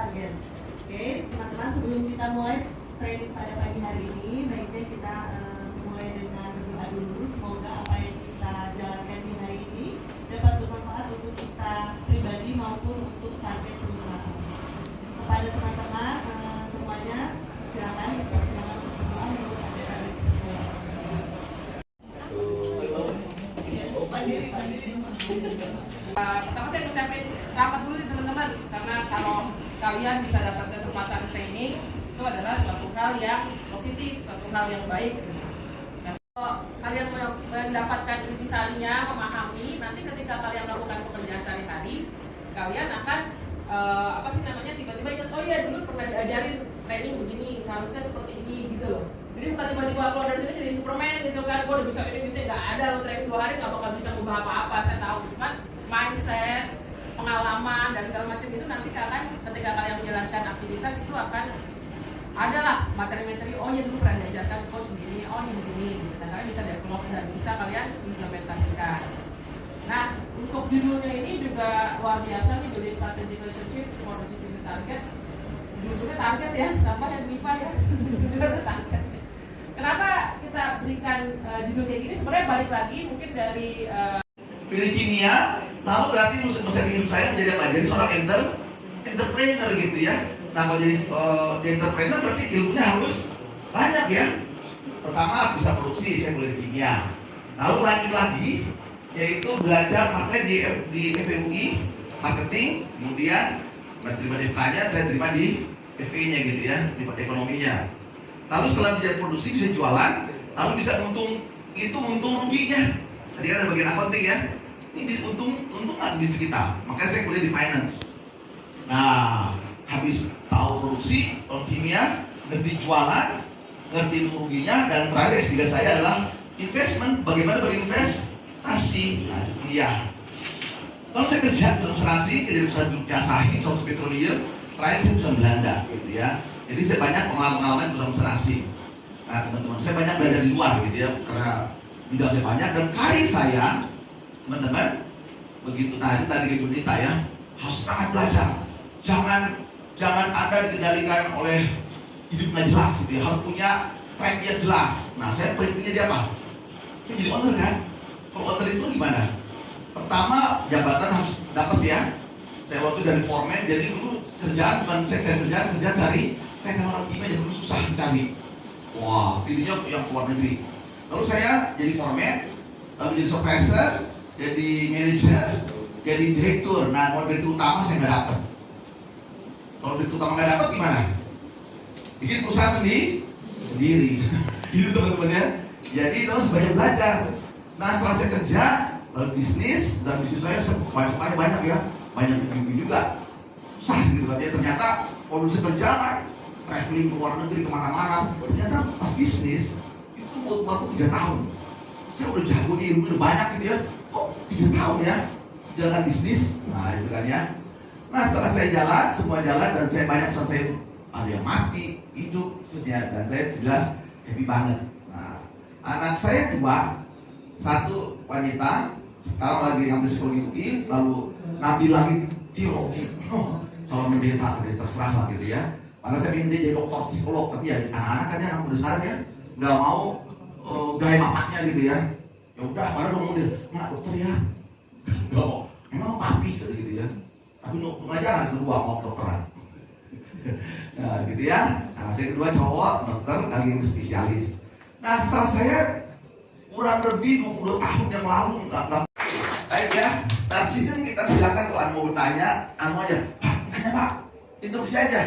target. Oke, teman-teman, sebelum kita mulai training pada pagi hari ini, baiknya kita mulai dengan berdoa dulu. Semoga apa yang kita jalankan di hari ini dapat bermanfaat untuk kita pribadi maupun untuk target perusahaan. Kepada teman-teman semuanya, silakan untuk berdoa menurut ajaran kepercayaan. Pertama saya ngucapin selamat dulu nih teman-teman, karena kalau kalian bisa dapat kesempatan training itu adalah suatu hal yang positif, suatu hal yang baik. Dan kalau kalian mendapatkan intisarinya, memahami, nanti ketika kalian melakukan pekerjaan sehari-hari, kalian akan tiba-tiba ingat, oh iya dulu pernah diajarin training begini, seharusnya seperti ini gitu loh. Jadi bukan tiba-tiba keluar dari sini jadi Superman gitu kan, gue udah bisa ini gitu, nggak ada lo training 2 hari nggak bakal bisa ngubah apa-apa, saya tahu. Cuman mindset, pengalaman dan segala macam itu nanti kalian ketika kalian menjalankan aktivitas itu akan adalah materi-materi, oh ya dulu pernah diajarkan coach begini, oh ini begini gitu. Dan kalian bisa develop dan bisa kalian implementasikan. Nah, untuk judulnya ini juga luar biasa nih, Building Strategic Relationship for Achieving the Target. Judulnya target ya, tambah yang MIPA ya. Judulnya target. Kenapa kita berikan judul kayak gini? Sebenarnya balik lagi mungkin dari pilih kimia, lalu berarti masa hidup saya menjadi apa? Jadi seorang entrepreneur gitu ya. Nah, kalau jadi entrepreneur berarti ilmunya harus banyak ya. Pertama bisa produksi, saya boleh di kimia. Lalu lanjut lagi, yaitu belajar pakai di FEUI marketing, kemudian menerima DK-nya, saya terima di FE-nya gitu ya, di ekonominya. Lalu setelah bisa produksi, bisa jualan, lalu bisa untung ruginya. Tadi kan ada bagian accounting ya. Ini untung nggak di kita. Makanya saya kuliah di finance. Nah, habis tahu produksi, kimia, ngerti jualan, ngerti ruginya, dan terakhir S3 saya adalah investment. Bagaimana berinvestasi? Nah, kuliah. Lalu saya kerja di asuransi, kerja di perusahaan Jogja Sahim, suatu petroleum. Terakhir saya perusahaan Belanda, gitu ya. Jadi saya banyak pengalaman di perusahaan asuransi. Nah, teman-teman, saya banyak belajar di luar, gitu ya, karena bidang saya banyak dan karir saya, teman-teman, begitu tadi Ibu Nita ya, harus sangat belajar. Jangan Anda dikendalikan oleh hidupnya jelas, gitu ya, harus punya tracknya jelas. Nah, saya prinsipnya dia apa? Saya jadi owner kan? Kalau owner itu gimana? Pertama, jabatan harus dapat ya. Saya waktu dari foreman, jadi dulu kerjaan bukan saya kerja cari. Saya kan orang kimia, jadi dulu susah cari. Wah, pilihnya yang keluar negeri. Lalu saya jadi foreman, lalu jadi supervisor, jadi manager, jadi direktur. Nah, mau direktur utama saya nggak dapat. Kalau direktur utama nggak dapat gimana? Bikin perusahaan sendiri. Gitu teman-teman ya. Jadi terus banyak belajar. Nah, setelah saya kerja, lalu bisnis, dan bisnis saya banyak ya, banyak juga. Susah gitu kan ya. Ternyata kalau saya kerja kan, traveling ke luar negeri kemana-mana. Ternyata pas bisnis itu buat waktu 3 tahun. Saya udah jago nih, ilmu udah banyak gitu ya. Kok 3 tahun ya jalan bisnis? Nah itu kan ya. Nah setelah saya jalan, semua jalan dan saya banyak soal saya ada yang mati, hidup, seterusnya, dan saya jelas happy banget. Nah anak saya 2, 1 wanita, sekarang lagi ngambil psikologi UI, lalu ngambil lagi teologi. Calon pendeta terserah lah gitu ya. Karena saya ingin jadi dokter psikolog, tapi ya anak-anak kan ya, anak muda sekarang ya nggak mau gaya bapaknya gitu ya. Ya udah, mana dong dia, mak dokter ya. Nggak mau, emang papi gitu ya. Tapi pengajaran kedua mau dokteran. Nah gitu ya. Anak saya kedua cowok, dokter, lagi spesialis. Nah setelah saya kurang lebih 20 tahun yang lalu nggak baik ya. Narsisin kita silakan kalau anda mau bertanya, aja, Pak, tanya Pak, interupsi aja.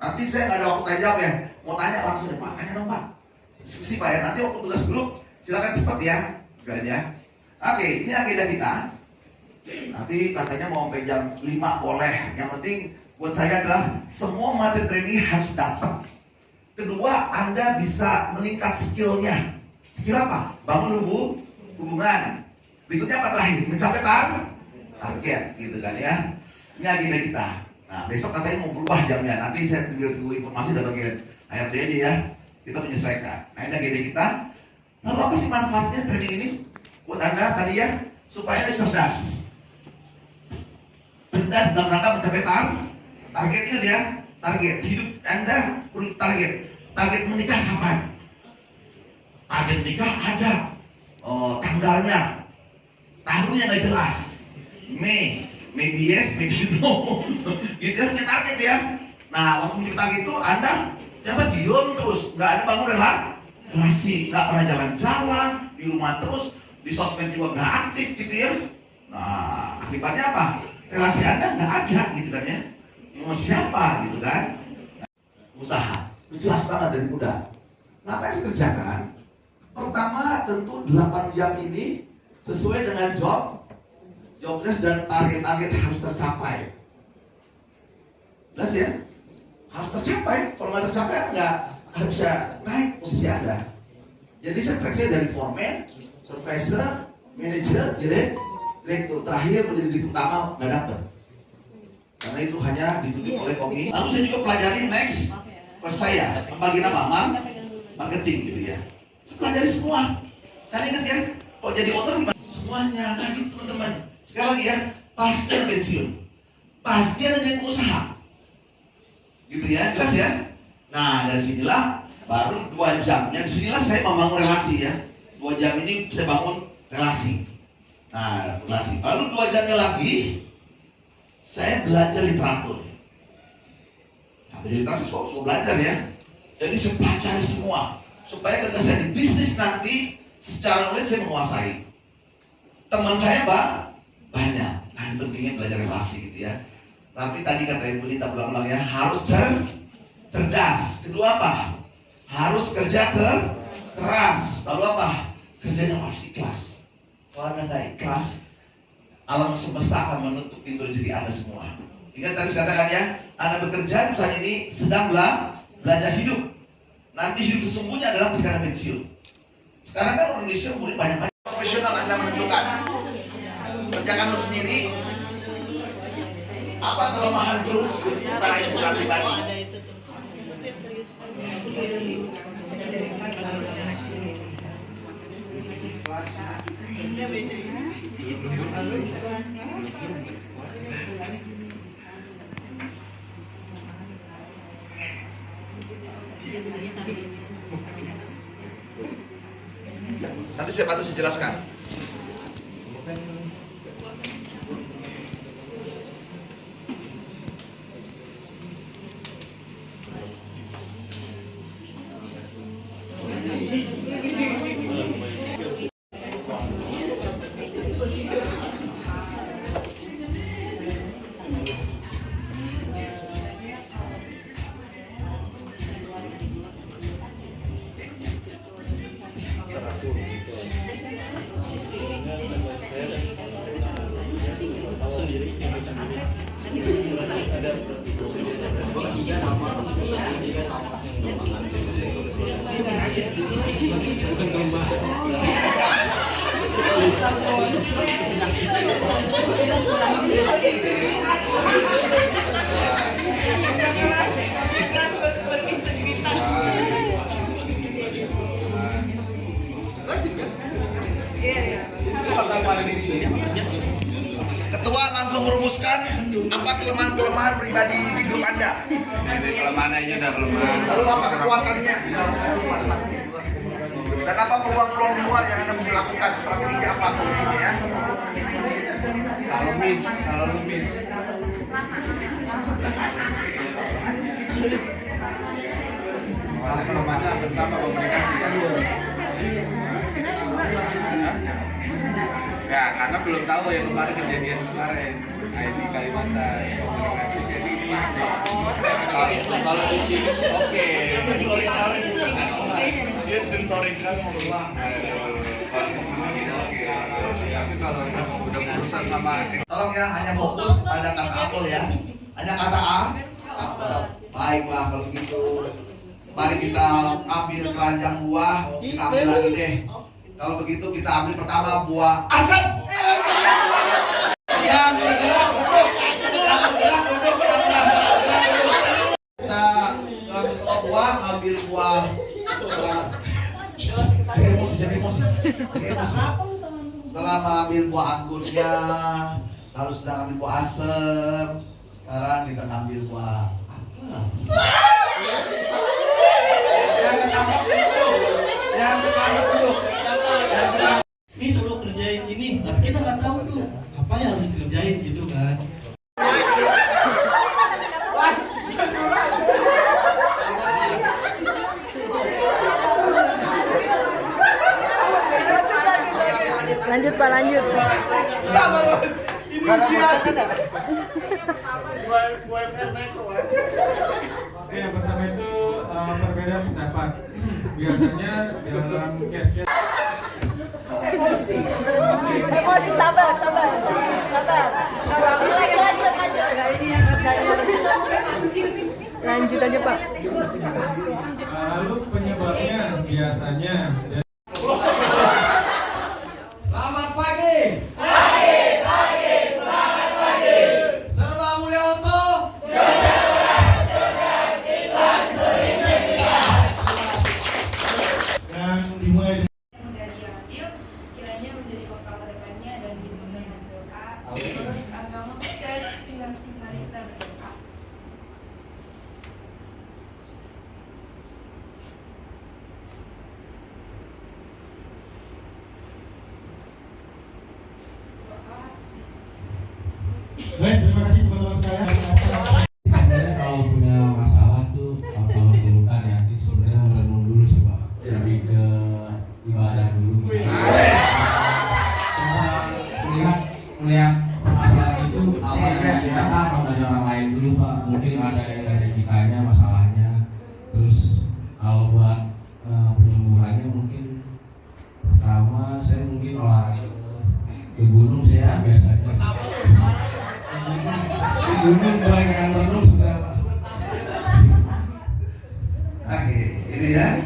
Nanti saya nggak ada waktu tanya jawab ya. Mau tanya langsung ya, Pak, tanya dong Pak. Diskusi Pak ya. Nanti waktu tugas grup silakan cepat ya. Enggak ya. Oke, ini agenda kita. Nanti katanya mau sampai jam 5 boleh. Yang penting buat saya adalah semua materi training harus dapat. Kedua, Anda bisa meningkat skillnya. Skill apa? Bangun hubungan. Berikutnya apa terakhir? Mencapai target, gitu kan ya. Ini agenda kita. Nah, besok katanya mau berubah jamnya. Nanti saya tunggu informasi dari bagian HRD aja ya. Kita menyesuaikan. Nah, ini agenda kita. Lalu apa sih manfaatnya training ini? Buat Anda tadi ya, supaya Anda cerdas. Cerdas dalam rangka mencapai Target itu ya, target hidup Anda, target menikah kapan? Target nikah ada, tanggalnya, tahunnya nggak jelas. Mei, maybe yes, maybe no. Gitu kan punya target ya. Nah, waktu punya target itu Anda jangan diam terus, nggak ada bangun relasi, nggak pernah jalan-jalan, di rumah terus, di sosmed juga nggak aktif gitu ya. Nah, akibatnya apa? Relasi Anda nggak ada gitu kan ya. Mau siapa gitu kan? Usaha, itu jelas banget dari muda. Nah, apa yang saya kerjakan? Pertama tentu 8 jam ini sesuai dengan jobdesk dan target-target harus tercapai. Jelas ya? Harus tercapai. Kalau nggak tercapai nggak bisa naik posisi Anda. Jadi saya track saya dari foreman, supervisor, manager, jadi direktur terakhir menjadi direktur utama nggak dapet. Karena itu hanya ditutup oleh komi. Lalu saya juga pelajari next kelas saya bagian apa? Marketing gitu ya. Saya pelajari semua. Kalian ingat ya? Kalau jadi owner gimana? Semuanya, nah gitu teman-teman. Sekali lagi ya, pasti ada pensiun, pasti ada yang usaha, gitu ya, jelas ya. Nah dari sinilah baru 2 jamnya, disinilah saya membangun relasi ya. 2 jam ini saya bangun relasi. Nah relasi. Lalu 2 jamnya lagi saya belajar literatur. Nah, literatur saya belajar ya. Jadi saya pelajari semua supaya ketika saya di bisnis nanti secara knowledge saya menguasai. Teman saya banyak. Nah ini pentingnya belajar relasi gitu ya. Tapi tadi kata Ibu Lita berulang-ulang ya, harus cerdas. Kedua apa? Harus kerja keras. Lalu apa? Kerjanya harus ikhlas. Kalau Anda nggak ikhlas, alam semesta akan menutup pintu rezeki Anda semua. Ingat tadi saya katakan ya, Anda bekerja misalnya ini sedang belajar hidup. Nanti hidup sesungguhnya adalah ketika Anda pensiun. Sekarang kan orang Indonesia umurnya banyak-banyak. Profesional Anda menentukan. Kerjakan lu sendiri. Apa kelemahan dulu tentang itu secara pribadi? Nanti saya bantu saya jelaskan. Ketua langsung merumuskan apa kelemahan-kelemahan pribadi di grup Anda. Kelemahan aja udah kelemahan. Lalu apa kekuatannya? Dan apa peluang-peluang luar yang Anda bisa lakukan? Strateginya apa solusinya ya? Kalau miss. Kalau kelemahannya pertama komunikasi kan. Ya, karena belum tahu yang kemarin kejadian kemarin di Kalimantan komunikasi jadi miss nih. Kalau di sini oke. Dia sentoring kan ngomong. Kalau di sini oke. Tapi kalau udah berurusan sama tolong ya, hanya fokus pada kata apel ya. Hanya kata apel. Baiklah kalau gitu. Mari kita ambil keranjang buah, kita ambil lagi deh. Kalau begitu kita ambil pertama buah asam. Kita ambil buah. Jadi emosi. Setelah mengambil buah anggurnya, lalu sudah ambil buah asam, Sekarang kita ambil kuah apa? Yang pertama dulu. Ini suruh kerjain ini, tapi kita nggak tahu tuh apa yang harus dikerjain gitu kan. Lanjut Pak, lanjut. Oke, yang pertama itu perbedaan pendapat. Biasanya dalam case-case Emosi, sabar. Lanjut aja Pak. lalu penyebabnya biasanya Selamat pagi. Selamat pagi. Serba mulia untuk dan dimulai Mudah diambil, kiranya menjadi bekal kedepannya dan dipenuhi dengan doa. Terus agama dan masing-masing mari kita berdoa. Baik, terima kasih teman-teman sekalian. Sebenarnya kalau punya masalah tuh kalau mengeluhkan ya sebenarnya merenung dulu sih Pak, lebih ke ibadah dulu. Cara melihat masalah itu apa ya kita atau dari orang lain dulu Pak, mungkin ada yang dari kitanya masalahnya. Terus kalau buat penyembuhannya mungkin pertama saya mungkin olahraga ke gunung saya biasanya. Gunung mulai dengan renung sudah. Oke, ini ya.